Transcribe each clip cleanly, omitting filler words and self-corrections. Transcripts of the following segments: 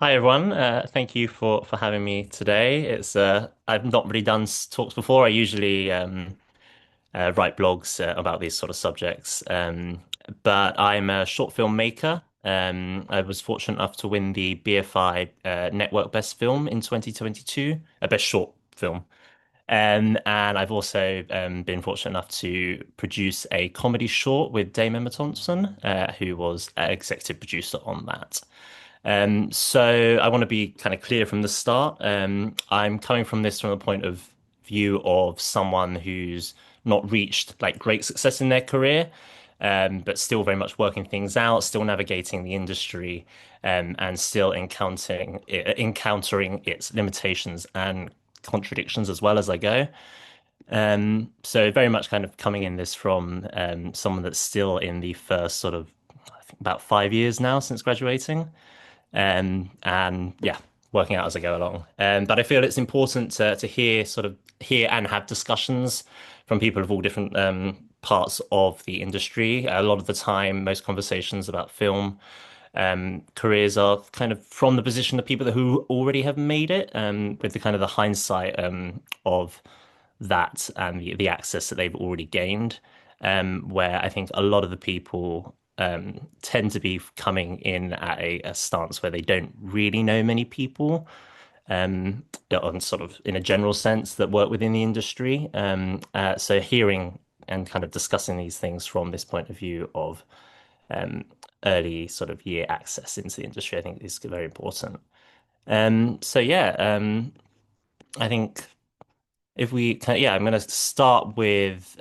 Hi everyone. Thank you for having me today. It's I've not really done talks before. I usually write blogs about these sort of subjects, but I'm a short film maker. I was fortunate enough to win the BFI Network Best Film in 2022, a Best Short Film. And I've also been fortunate enough to produce a comedy short with Dame Emma Thompson, who was executive producer on that. So I want to be kind of clear from the start. I'm coming from this from a point of view of someone who's not reached like great success in their career, but still very much working things out, still navigating the industry, and still encountering its limitations and contradictions as well as I go. So very much kind of coming in this from someone that's still in the first sort of, I think about 5 years now since graduating. And yeah, working out as I go along. But I feel it's important to hear and have discussions from people of all different parts of the industry. A lot of the time, most conversations about film careers are kind of from the position of people who already have made it, with the kind of the hindsight of that and the access that they've already gained. Where I think a lot of the people tend to be coming in at a stance where they don't really know many people, on sort of in a general sense that work within the industry. So hearing and kind of discussing these things from this point of view of um, early sort of year access into the industry, I think is very important. So yeah, I think if we can, yeah, I'm going to start with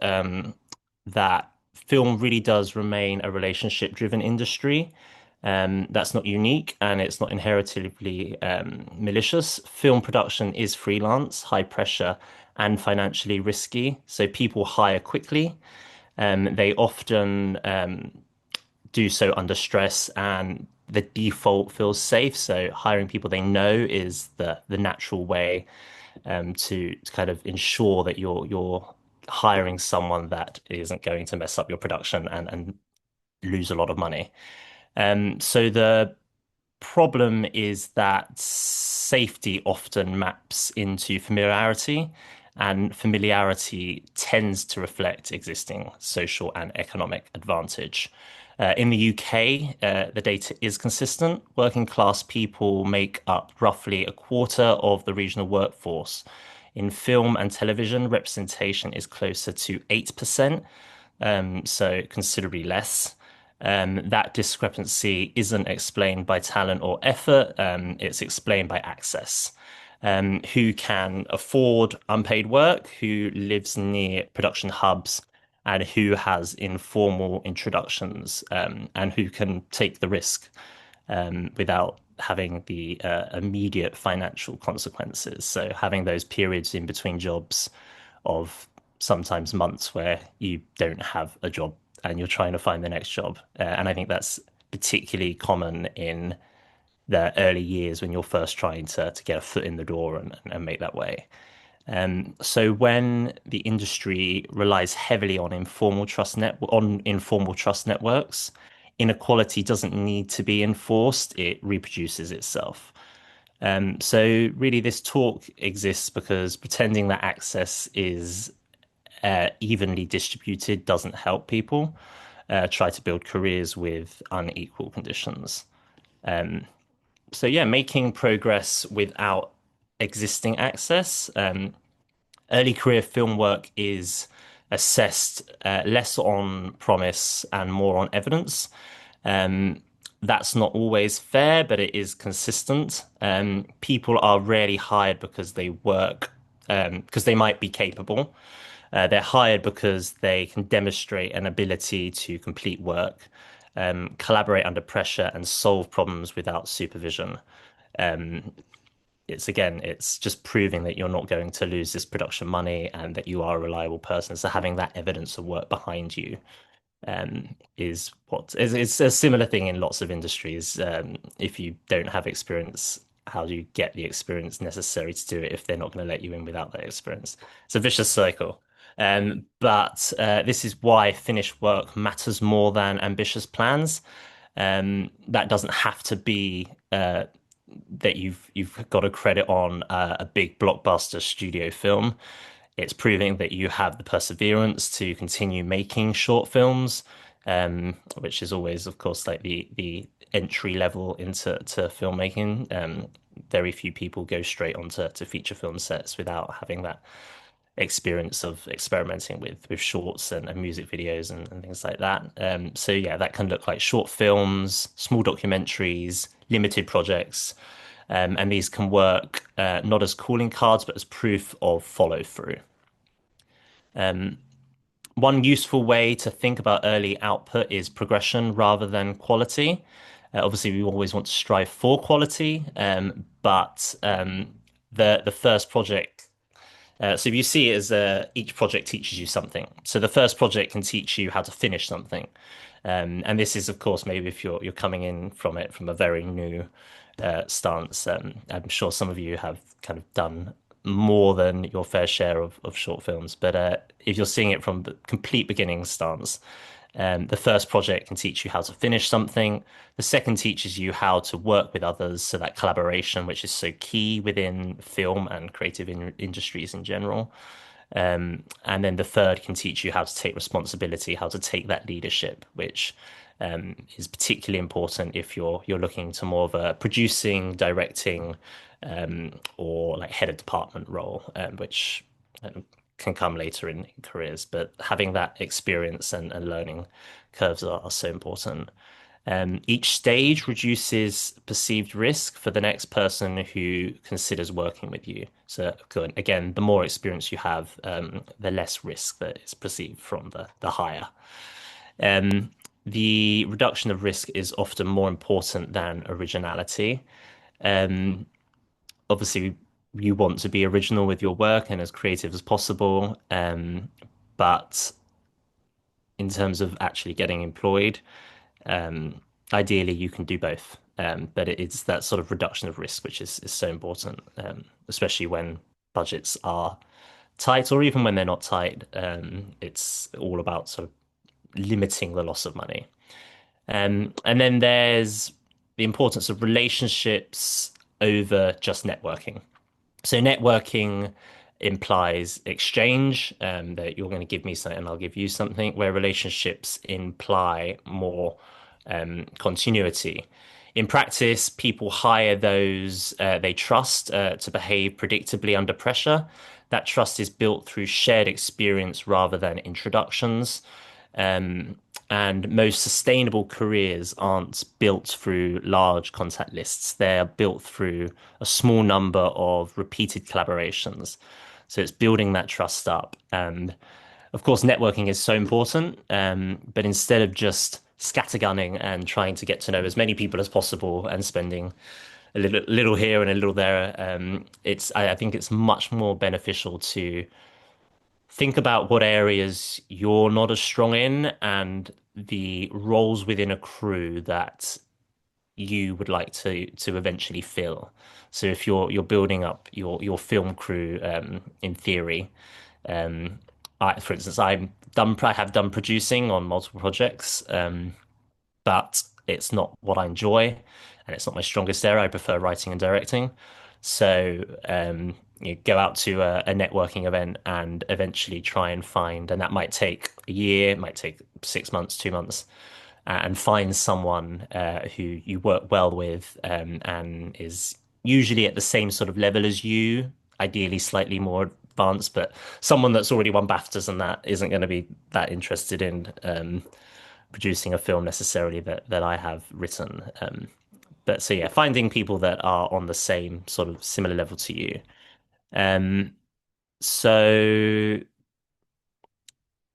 that film really does remain a relationship-driven industry. That's not unique and it's not inherently malicious. Film production is freelance, high pressure, and financially risky. So people hire quickly. They often do so under stress, and the default feels safe. So hiring people they know is the natural way to kind of ensure that you're hiring someone that isn't going to mess up your production and lose a lot of money. So the problem is that safety often maps into familiarity, and familiarity tends to reflect existing social and economic advantage. In the UK, the data is consistent. Working class people make up roughly a quarter of the regional workforce. In film and television, representation is closer to 8%, so considerably less. That discrepancy isn't explained by talent or effort, it's explained by access. Who can afford unpaid work, who lives near production hubs, and who has informal introductions, and who can take the risk without having the immediate financial consequences. So having those periods in between jobs of sometimes months where you don't have a job and you're trying to find the next job. And I think that's particularly common in the early years when you're first trying to get a foot in the door and make that way. So when the industry relies heavily on informal trust networks, inequality doesn't need to be enforced; it reproduces itself. So really, this talk exists because pretending that access is evenly distributed doesn't help people try to build careers with unequal conditions. So yeah, making progress without existing access. Early career film work is assessed less on promise and more on evidence. Um, that's not always fair, but it is consistent. People are rarely hired because they work, because they might be capable. They're hired because they can demonstrate an ability to complete work, collaborate under pressure, and solve problems without supervision. Um, it's just proving that you're not going to lose this production money and that you are a reliable person. So having that evidence of work behind you is what is it's a similar thing in lots of industries. If you don't have experience, how do you get the experience necessary to do it if they're not going to let you in without that experience? It's a vicious cycle. But this is why finished work matters more than ambitious plans. That doesn't have to be that you've got a credit on a big blockbuster studio film. It's proving that you have the perseverance to continue making short films, which is always, of course, like the entry level into filmmaking. Very few people go straight onto feature film sets without having that experience of experimenting with shorts and music videos and things like that. So yeah, that can look like short films, small documentaries, limited projects, and these can work not as calling cards but as proof of follow through. One useful way to think about early output is progression rather than quality. Obviously, we always want to strive for quality, but the first project. So if you see it as each project teaches you something. So the first project can teach you how to finish something, and this is, of course, maybe if you're coming in from it from a very new stance. I'm sure some of you have kind of done more than your fair share of short films, but if you're seeing it from the complete beginning stance, the first project can teach you how to finish something. The second teaches you how to work with others, so that collaboration, which is so key within film and creative industries in general. And then the third can teach you how to take responsibility, how to take that leadership, which is particularly important if you're looking to more of a producing, directing, or like head of department role, which can come later in careers. But having that experience and learning curves are so important. Each stage reduces perceived risk for the next person who considers working with you. So, good. Again, the more experience you have, the less risk that is perceived from the higher. Um, the reduction of risk is often more important than originality. Um, Obviously, you want to be original with your work and as creative as possible. But in terms of actually getting employed, um, ideally, you can do both. But it's that sort of reduction of risk which is so important, especially when budgets are tight or even when they're not tight. It's all about sort of limiting the loss of money. And then there's the importance of relationships over just networking. So networking implies exchange, that you're going to give me something and I'll give you something, where relationships imply more continuity. In practice, people hire those they trust to behave predictably under pressure. That trust is built through shared experience rather than introductions. Um, and most sustainable careers aren't built through large contact lists. They're built through a small number of repeated collaborations. So it's building that trust up. And of course, networking is so important. But instead of just scattergunning and trying to get to know as many people as possible and spending a little here and a little there, I think it's much more beneficial to think about what areas you're not as strong in and the roles within a crew that you would like to eventually fill. So if you're building up your film crew, in theory, um, for instance, I have done producing on multiple projects, but it's not what I enjoy, and it's not my strongest area. I prefer writing and directing. So you go out to a networking event and eventually try and find, and that might take a year, it might take 6 months, 2 months, and find someone who you work well with, and is usually at the same sort of level as you, ideally slightly more advanced, but someone that's already won BAFTAs and that isn't going to be that interested in producing a film necessarily that I have written. But so yeah, finding people that are on the same sort of similar level to you. Um, so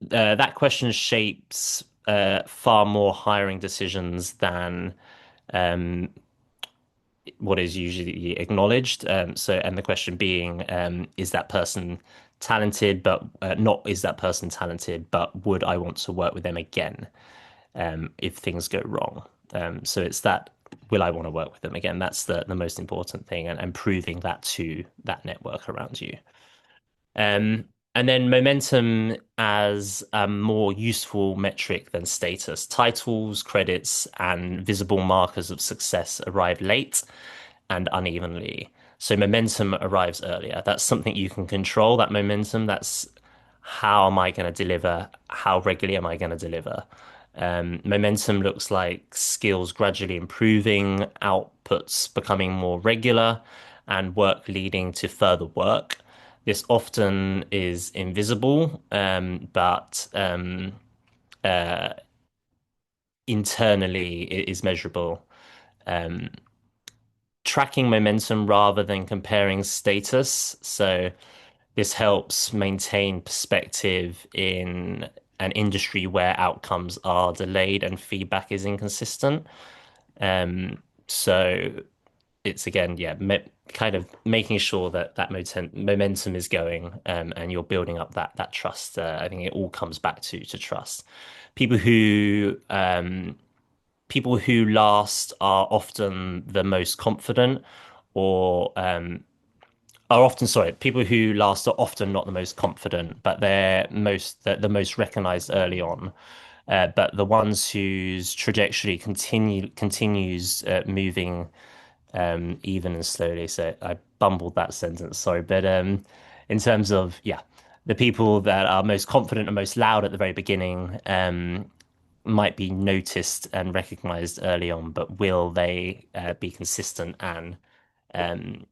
that question shapes far more hiring decisions than um, what is usually acknowledged. And the question being, is that person talented, but not is that person talented, but would I want to work with them again? If things go wrong. So it's that, will I want to work with them again? That's the most important thing, and proving that to that network around you. Um, and then momentum as a more useful metric than status. Titles, credits, and visible markers of success arrive late. and unevenly. So momentum arrives earlier. That's something you can control, that momentum. That's how am I going to deliver? How regularly am I going to deliver? Momentum looks like skills gradually improving, outputs becoming more regular, and work leading to further work. This often is invisible, but internally it is measurable. Um, Tracking momentum rather than comparing status. So this helps maintain perspective in an industry where outcomes are delayed and feedback is inconsistent. Um, so it's again, yeah, kind of making sure that that momentum is going, and you're building up that trust. I think it all comes back to trust. People who people who last are often the most confident, or are often, sorry, people who last are often not the most confident, but they're the most recognized early on. But the ones whose trajectory continues moving even and slowly. So I bumbled that sentence, sorry. But in terms of, yeah, the people that are most confident and most loud at the very beginning might be noticed and recognized early on, but will they be consistent and um,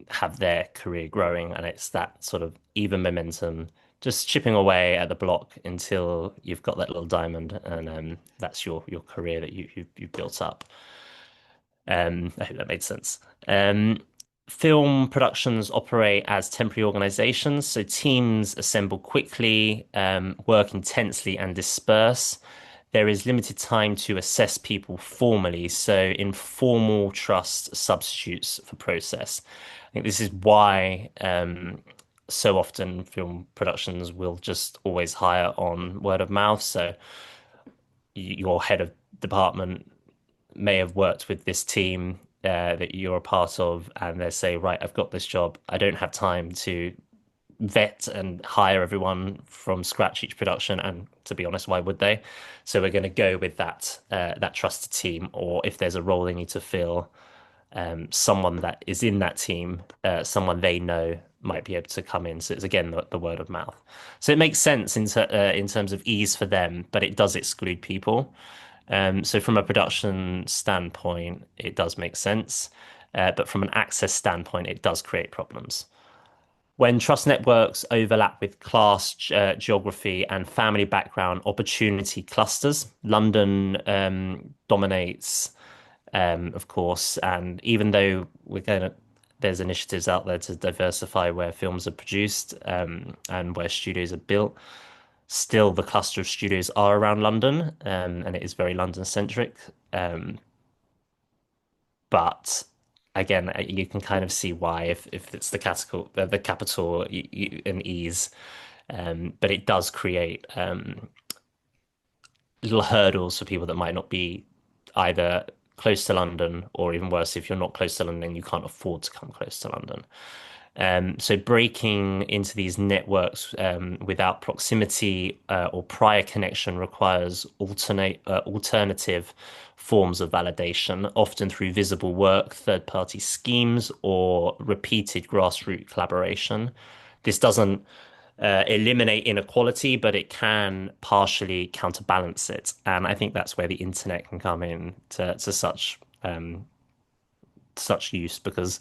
have their career growing? And it's that sort of even momentum, just chipping away at the block until you've got that little diamond, and that's your career that you've built up. I hope that made sense. Film productions operate as temporary organizations, so teams assemble quickly, work intensely, and disperse. There is limited time to assess people formally, so informal trust substitutes for process. I think this is why so often film productions will just always hire on word of mouth. So your head of department may have worked with this team that you're a part of, and they say, right, I've got this job. I don't have time to vet and hire everyone from scratch each production. And to be honest, why would they? So we're going to go with that trusted team, or if there's a role they need to fill, someone that is in that team, someone they know might be able to come in. So it's again the word of mouth. So it makes sense in terms of ease for them, but it does exclude people. So from a production standpoint, it does make sense. But from an access standpoint, it does create problems. When trust networks overlap with class, geography, and family background opportunity clusters, London dominates, of course. And even though there's initiatives out there to diversify where films are produced and where studios are built, still the cluster of studios are around London, and it is very London centric. Um, but again, you can kind of see why if it's the capital and ease, but it does create little hurdles for people that might not be either close to London, or even worse, if you're not close to London, you can't afford to come close to London. So breaking into these networks without proximity or prior connection requires alternative forms of validation, often through visible work, third-party schemes, or repeated grassroots collaboration. This doesn't eliminate inequality, but it can partially counterbalance it. And I think that's where the internet can come in to such use, because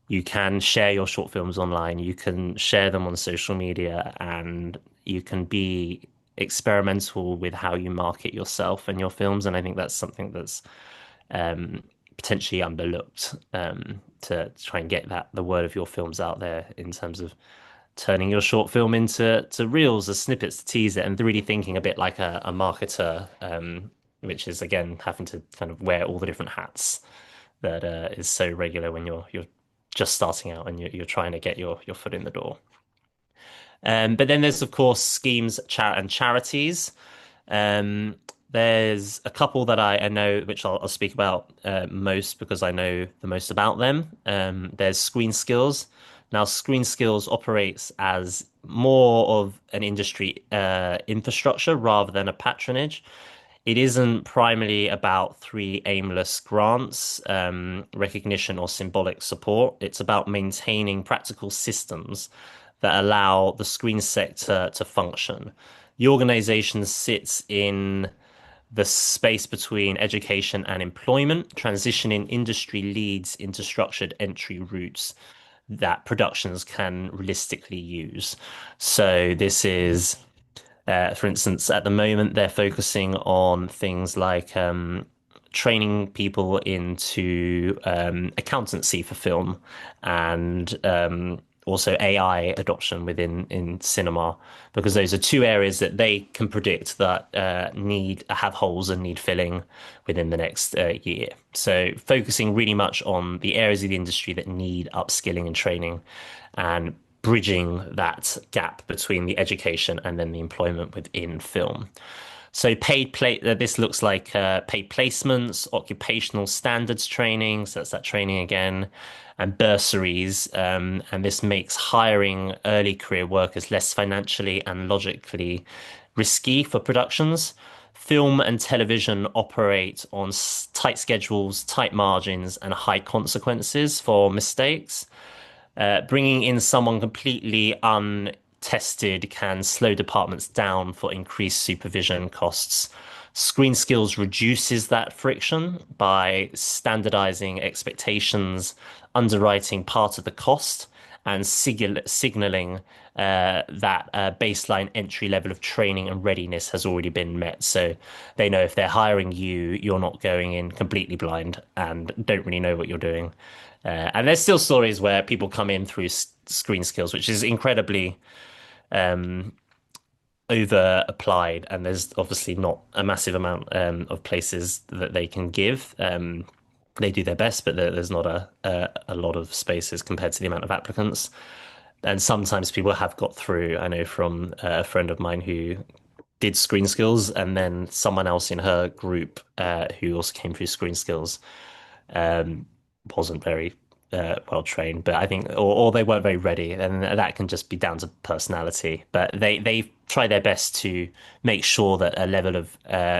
you can share your short films online, you can share them on social media, and you can be experimental with how you market yourself and your films. And I think that's something that's potentially underlooked, to try and get the word of your films out there in terms of turning your short film into reels or snippets to tease it, and really thinking a bit like a marketer, which is again having to kind of wear all the different hats that is so regular when you're just starting out and you're trying to get your foot in the door. But then there's of course schemes, and charities. Um, there's a couple that I know, which I'll speak about most because I know the most about them. There's Screen Skills. Now, Screen Skills operates as more of an industry infrastructure rather than a patronage. it isn't primarily about three aimless grants, recognition or symbolic support. It's about maintaining practical systems that allow the screen sector to function. The organization sits in the space between education and employment, transitioning industry leads into structured entry routes that productions can realistically use. So this is for instance, at the moment, they're focusing on things like training people into accountancy for film and also AI adoption within in cinema, because those are two areas that they can predict that need have holes and need filling within the next year. So focusing really much on the areas of the industry that need upskilling and training and bridging that gap between the education and then the employment within film. So this looks like paid placements, occupational standards training, so that's that training again, and bursaries. And this makes hiring early career workers less financially and logically risky for productions. Film and television operate on tight schedules, tight margins, and high consequences for mistakes. Bringing in someone completely untested can slow departments down for increased supervision costs. Screen Skills reduces that friction by standardizing expectations, underwriting part of the cost, and signaling that baseline entry level of training and readiness has already been met. So they know if they're hiring you, you're not going in completely blind and don't really know what you're doing. And there's still stories where people come in through Screen Skills, which is incredibly over applied, and there's obviously not a massive amount of places that they can give. They do their best, but there's not a lot of spaces compared to the amount of applicants. And sometimes people have got through. I know from a friend of mine who did Screen Skills, and then someone else in her group who also came through Screen Skills um, wasn't very well trained, but I think, or they weren't very ready, and that can just be down to personality. But they try their best to make sure that a level of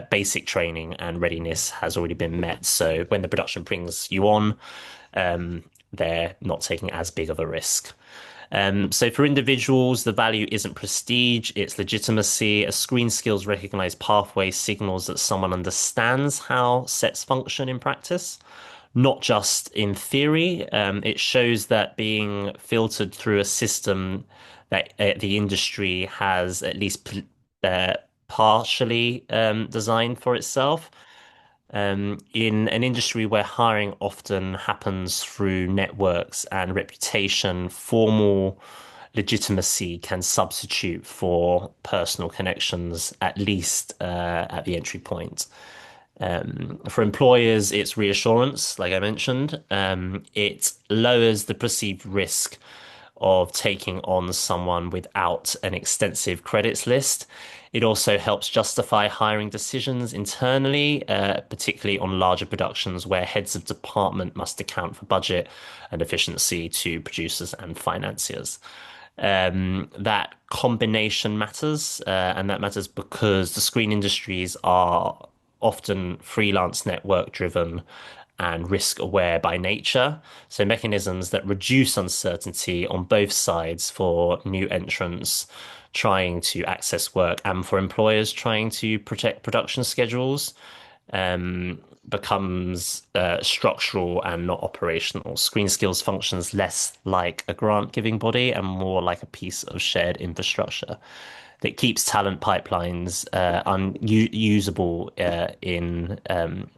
basic training and readiness has already been met. So when the production brings you on, they're not taking as big of a risk. So for individuals, the value isn't prestige, it's legitimacy. A Screen Skills recognized pathway signals that someone understands how sets function in practice, not just in theory. It shows that being filtered through a system that the industry has at least partially designed for itself. In an industry where hiring often happens through networks and reputation, formal legitimacy can substitute for personal connections, at least at the entry point. For employers, it's reassurance, like I mentioned. It lowers the perceived risk of taking on someone without an extensive credits list. It also helps justify hiring decisions internally, particularly on larger productions where heads of department must account for budget and efficiency to producers and financiers. That combination matters, and that matters because the screen industries are often freelance network driven and risk aware by nature. So mechanisms that reduce uncertainty on both sides for new entrants trying to access work and for employers trying to protect production schedules becomes structural and not operational. Screen Skills functions less like a grant giving body and more like a piece of shared infrastructure that keeps talent pipelines usable in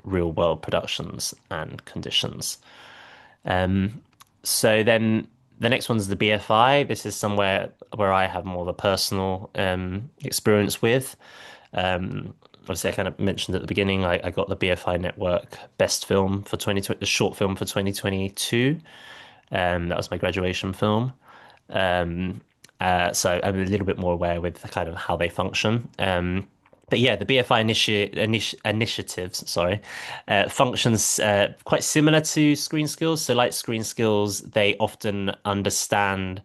real world productions and conditions. So then the next one's the BFI. This is somewhere where I have more of a personal experience with. Obviously, I kind of mentioned at the beginning, I got the BFI Network Best Film for 2020, the short film for 2022. That was my graduation film. Um, so I'm a little bit more aware with kind of how they function. But yeah, the BFI initiatives, sorry, functions quite similar to Screen Skills. So like Screen Skills, they often understand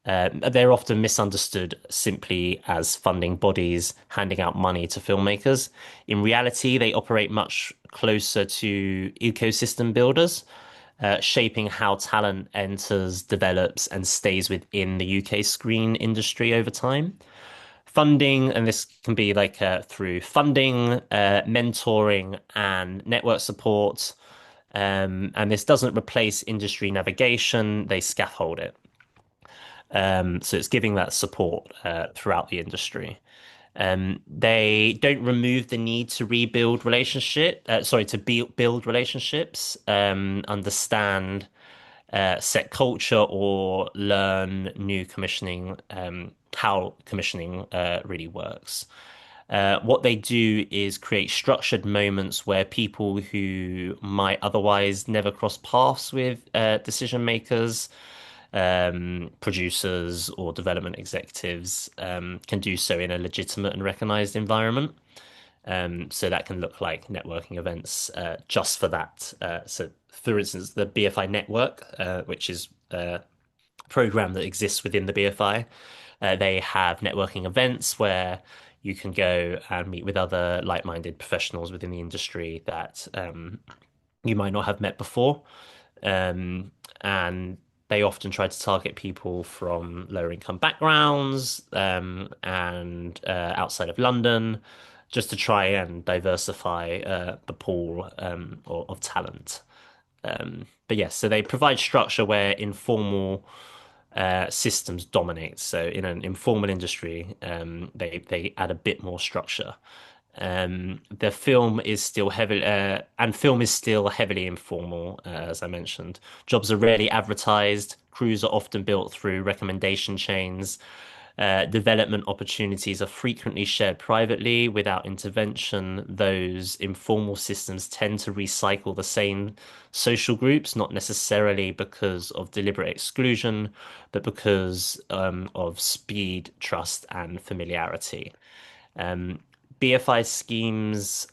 They're often misunderstood simply as funding bodies handing out money to filmmakers. In reality, they operate much closer to ecosystem builders, shaping how talent enters, develops, and stays within the UK screen industry over time. Funding, and this can be like through funding, mentoring, and network support. And this doesn't replace industry navigation, they scaffold it. So it's giving that support throughout the industry. They don't remove the need to rebuild to build relationships, understand set culture, or learn new commissioning, how commissioning really works. What they do is create structured moments where people who might otherwise never cross paths with decision makers, producers, or development executives can do so in a legitimate and recognized environment. So that can look like networking events just for that. So, for instance, the BFI network, which is a program that exists within the BFI, they have networking events where you can go and meet with other like-minded professionals within the industry that you might not have met before. Um, and they often try to target people from lower income backgrounds and outside of London, just to try and diversify the pool of talent. But yes, so they provide structure where informal systems dominate. So in an informal industry, they add a bit more structure. The film is still heavily and film is still heavily informal, as I mentioned. Jobs are rarely advertised. Crews are often built through recommendation chains. Development opportunities are frequently shared privately without intervention. Those informal systems tend to recycle the same social groups, not necessarily because of deliberate exclusion, but because of speed, trust, and familiarity. Um, BFI schemes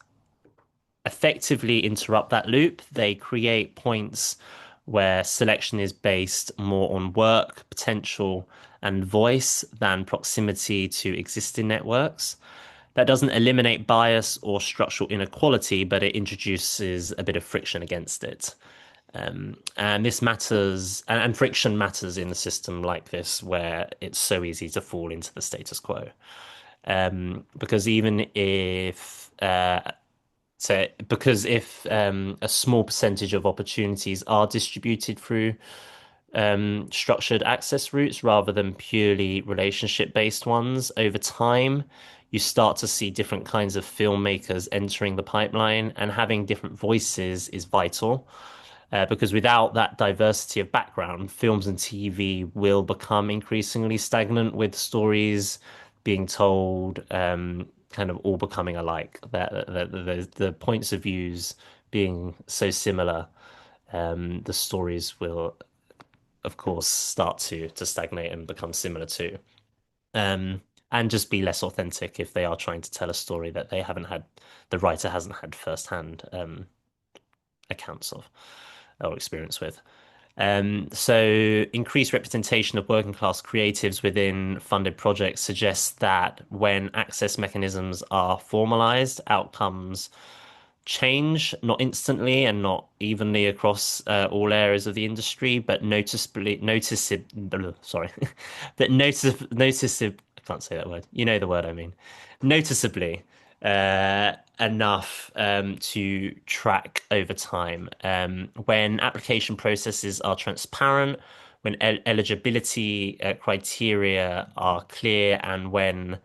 effectively interrupt that loop. They create points where selection is based more on work, potential, and voice than proximity to existing networks. That doesn't eliminate bias or structural inequality, but it introduces a bit of friction against it. And this matters, and friction matters in a system like this where it's so easy to fall into the status quo. Because even if a small percentage of opportunities are distributed through structured access routes rather than purely relationship-based ones, over time, you start to see different kinds of filmmakers entering the pipeline, and having different voices is vital. Because without that diversity of background, films and TV will become increasingly stagnant, with stories being told kind of all becoming alike. The points of views being so similar, the stories will, of course, start to stagnate and become similar too. And just be less authentic if they are trying to tell a story that the writer hasn't had firsthand accounts of or experience with. So increased representation of working class creatives within funded projects suggests that when access mechanisms are formalized, outcomes change, not instantly and not evenly across all areas of the industry, but sorry, but noticeably, I can't say that word. You know the word I mean. Noticeably enough to track over time. When application processes are transparent, when eligibility criteria are clear, and when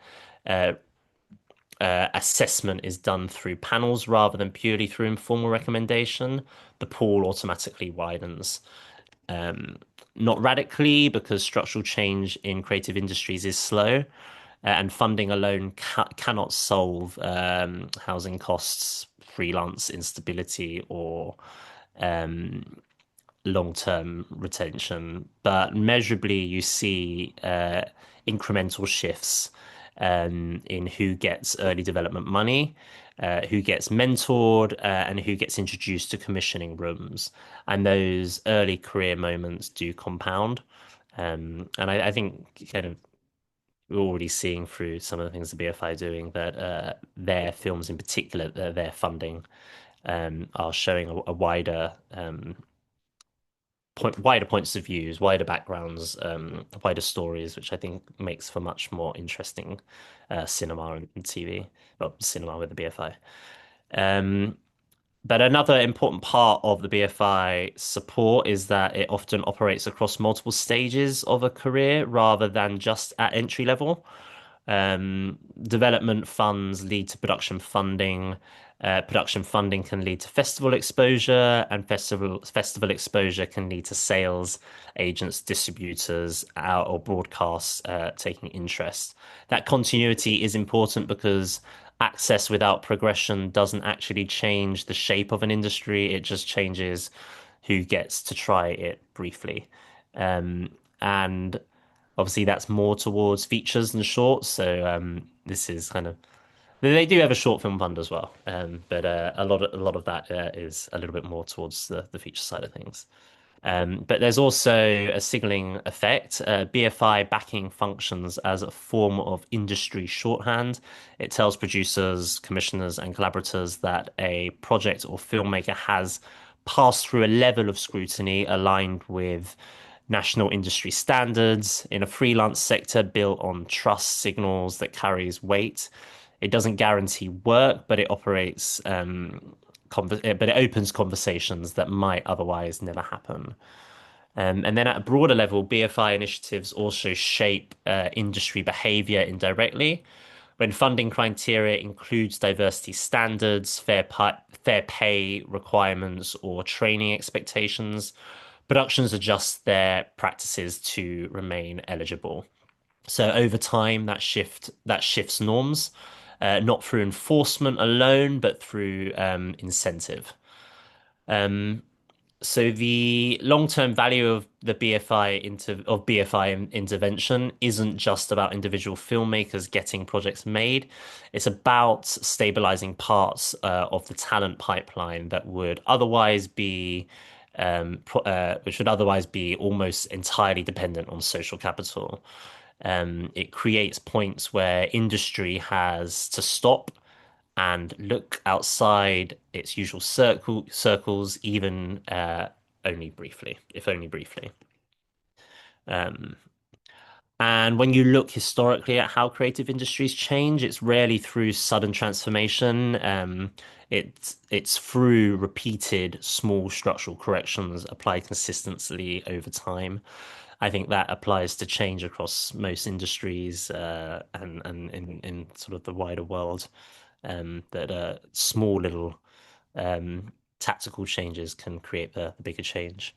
uh, assessment is done through panels rather than purely through informal recommendation, the pool automatically widens. Not radically, because structural change in creative industries is slow, and funding alone cannot solve housing costs, freelance instability, or long-term retention. But measurably, you see incremental shifts in who gets early development money, who gets mentored, and who gets introduced to commissioning rooms. And those early career moments do compound. And I think kind of we're already seeing through some of the things the BFI are doing that their films in particular, their funding are showing a wider wider points of views, wider backgrounds, wider stories, which I think makes for much more interesting cinema and TV, well, cinema with the BFI. Um, but another important part of the BFI support is that it often operates across multiple stages of a career rather than just at entry level. Development funds lead to production funding. Production funding can lead to festival exposure, and festival exposure can lead to sales agents, distributors, or broadcasts taking interest. That continuity is important because access without progression doesn't actually change the shape of an industry. It just changes who gets to try it briefly. And obviously, that's more towards features and shorts. So this is kind of they do have a short film fund as well, but a lot of that is a little bit more towards the feature side of things. But there's also a signaling effect. BFI backing functions as a form of industry shorthand. It tells producers, commissioners, and collaborators that a project or filmmaker has passed through a level of scrutiny aligned with national industry standards in a freelance sector built on trust signals that carries weight. It doesn't guarantee work, but it operates but it opens conversations that might otherwise never happen. And then at a broader level, BFI initiatives also shape industry behavior indirectly. When funding criteria includes diversity standards, fair pay requirements, or training expectations, productions adjust their practices to remain eligible. So over time, that shifts norms, not through enforcement alone, but through incentive. Um, so the long-term value of the BFI intervention isn't just about individual filmmakers getting projects made. It's about stabilizing parts of the talent pipeline that would otherwise be which would otherwise be almost entirely dependent on social capital. It creates points where industry has to stop and look outside its usual circles, even only briefly, if only briefly. Um, and when you look historically at how creative industries change, it's rarely through sudden transformation. It's through repeated small structural corrections applied consistently over time. I think that applies to change across most industries and in sort of the wider world. That small little tactical changes can create the bigger change.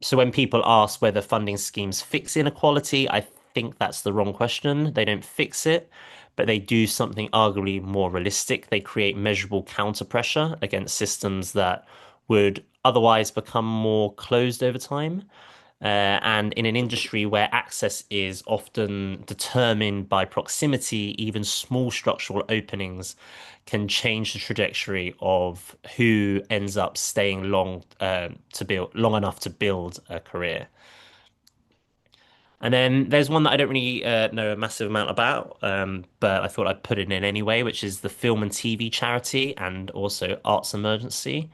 So when people ask whether funding schemes fix inequality, I think that's the wrong question. They don't fix it, but they do something arguably more realistic. They create measurable counter pressure against systems that would otherwise become more closed over time. And in an industry where access is often determined by proximity, even small structural openings can change the trajectory of who ends up staying long enough to build a career. And then there's one that I don't really know a massive amount about, but I thought I'd put it in anyway, which is the Film and TV Charity and also Arts Emergency.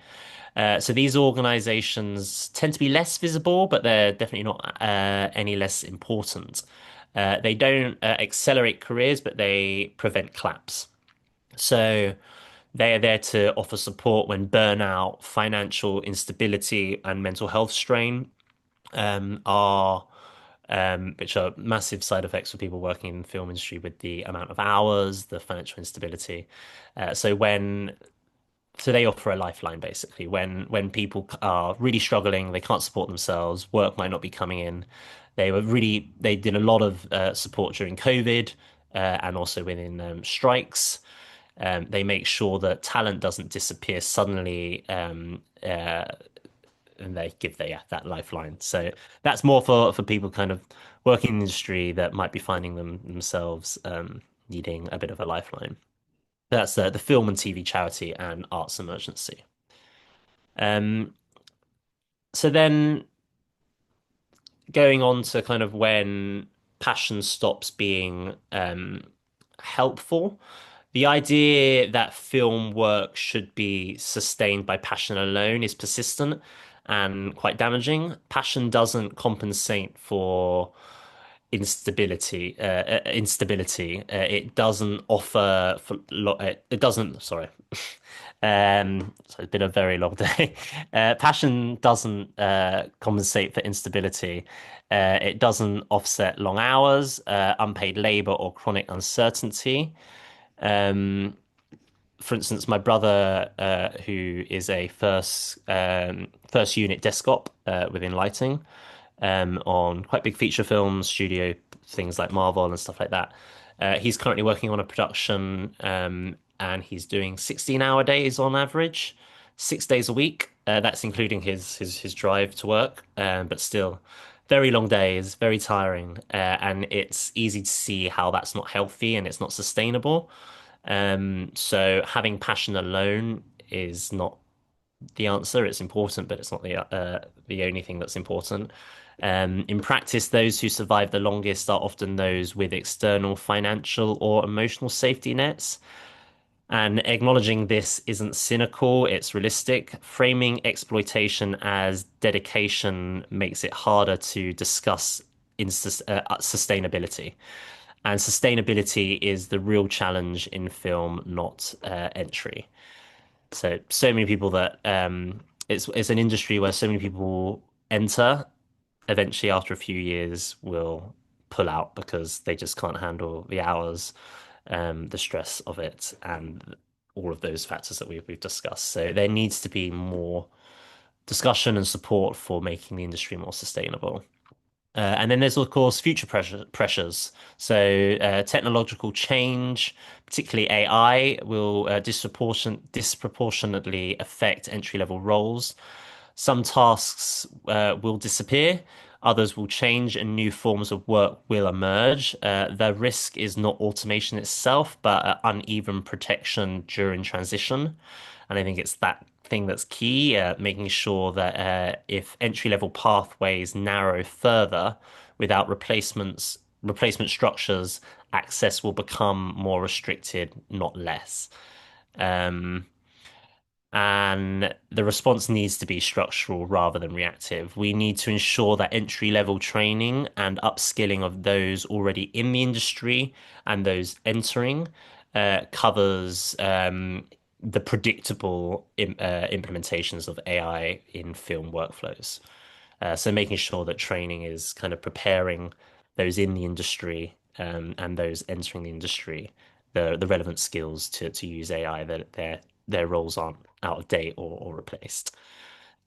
So these organizations tend to be less visible, but they're definitely not any less important. They don't accelerate careers, but they prevent collapse. So they are there to offer support when burnout, financial instability, and mental health strain are which are massive side effects for people working in the film industry with the amount of hours, the financial instability. So they offer a lifeline basically when people are really struggling, they can't support themselves, work might not be coming in. They did a lot of support during COVID and also within strikes. They make sure that talent doesn't disappear suddenly, and they give that lifeline. So that's more for people kind of working in the industry that might be finding themselves needing a bit of a lifeline. That's the film and TV charity and arts emergency. Um, so then going on to kind of when passion stops being helpful. The idea that film work should be sustained by passion alone is persistent and quite damaging. Passion doesn't compensate for instability. It doesn't offer for it doesn't. Sorry. So it's been a very long day. Passion doesn't compensate for instability. It doesn't offset long hours, unpaid labor, or chronic uncertainty. Um, for instance, my brother, who is a first unit desk op within lighting, on quite big feature films, studio things like Marvel and stuff like that. He's currently working on a production, and he's doing 16-hour days on average, 6 days a week. That's including his drive to work, but still very long days, very tiring, and it's easy to see how that's not healthy and it's not sustainable. So having passion alone is not the answer. It's important, but it's not the only thing that's important. In practice, those who survive the longest are often those with external financial or emotional safety nets. And acknowledging this isn't cynical, it's realistic. Framing exploitation as dedication makes it harder to discuss sustainability. And sustainability is the real challenge in film, not entry. So many people that it's an industry where so many people enter, eventually after a few years will pull out because they just can't handle the hours, the stress of it, and all of those factors that we've discussed. So there needs to be more discussion and support for making the industry more sustainable. And then there's, of course, future pressures. So technological change, particularly AI, will disproportionately affect entry-level roles. Some tasks will disappear, others will change, and new forms of work will emerge. The risk is not automation itself, but uneven protection during transition. And I think it's that thing that's key, making sure that if entry-level pathways narrow further without replacement structures, access will become more restricted, not less. Um, and the response needs to be structural rather than reactive. We need to ensure that entry level training and upskilling of those already in the industry and those entering covers the predictable implementations of AI in film workflows. So making sure that training is kind of preparing those in the industry and those entering the industry the relevant skills to use AI, that their roles aren't out of date or replaced.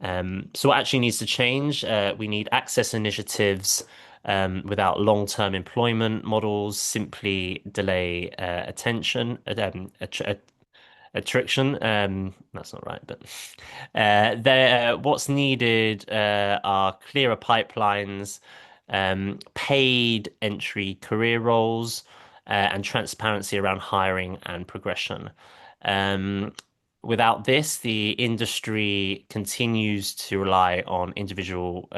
So what actually needs to change? We need access initiatives without long-term employment models simply delay attrition. That's not right, but what's needed are clearer pipelines, paid entry career roles, and transparency around hiring and progression. Um, Without this, the industry continues to rely on individual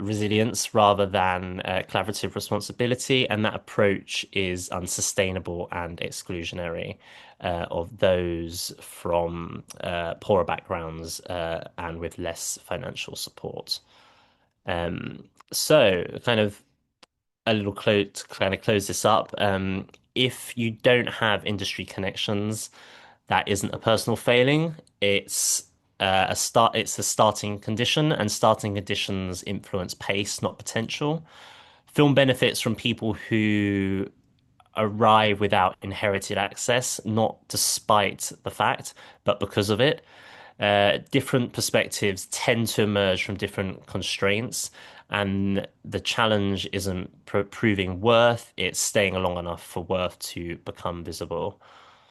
resilience rather than collaborative responsibility, and that approach is unsustainable and exclusionary of those from poorer backgrounds and with less financial support. So, kind of a little close to kind of close this up. If you don't have industry connections, that isn't a personal failing. It's a start. It's a starting condition, and starting conditions influence pace, not potential. Film benefits from people who arrive without inherited access, not despite the fact, but because of it. Different perspectives tend to emerge from different constraints, and the challenge isn't proving worth, it's staying long enough for worth to become visible.